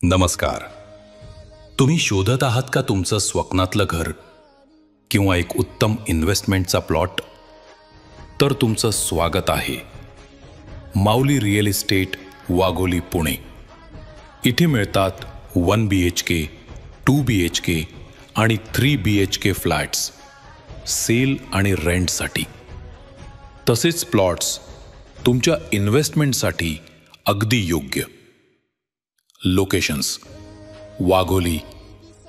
नमस्कार. तुम्ही शोधत आहात का तुमचं स्वप्नातलं घर किंवा एक उत्तम इन्व्हेस्टमेंटचा प्लॉट? तर तुमचं स्वागत आहे. माऊली रिअल इस्टेट, वाघोली, पुणे. इथे मिळतात 1 BHK, 2 BHK आणि 3 BHK फ्लॅट्स सेल आणि रेंटसाठी. तसेच प्लॉट्स तुमच्या इन्व्हेस्टमेंटसाठी अगदी योग्य. लोकेशन्स: वाघोली,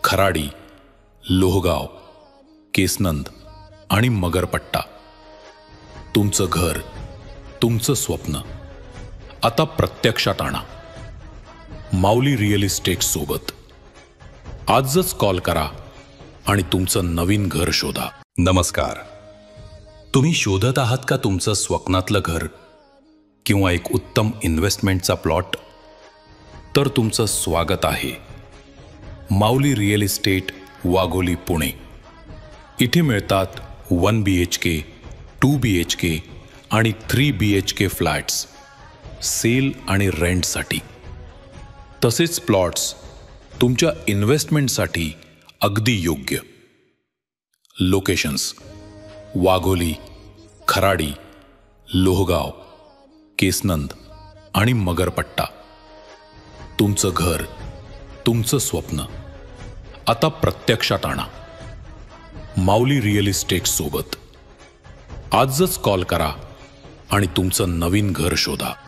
खराडी, लोहगाव, केसनंद आणि मगरपट्टा. तुमचं घर, तुमचं स्वप्न आता प्रत्यक्षात आणा माऊली रिअल इस्टेट सोबत. आजच कॉल करा आणि तुमचं नवीन घर शोधा. नमस्कार. तुम्ही शोधत आहात का तुमचं स्वप्नातलं घर किंवा एक उत्तम इन्व्हेस्टमेंटचा प्लॉट? तर तुमचं स्वागत आहे. माऊली रिअल इस्टेट, वाघोली, पुणे. इथे मिळतात 1 BHK, 2 BHK आणि 3 BHK फ्लॅट्स सेल आणि रेंटसाठी. तसेच प्लॉट्स तुमच्या इन्व्हेस्टमेंटसाठी अगदी योग्य. लोकेशन्स: वाघोली, खराडी, लोहगाव, केसनंद आणि मगरपट्टा. तुमचं घर, तुमचं स्वप्न आता प्रत्यक्षात आणा माऊली रिअल इस्टेट सोबत. आजच कॉल करा आणि तुमचं नवीन घर शोधा.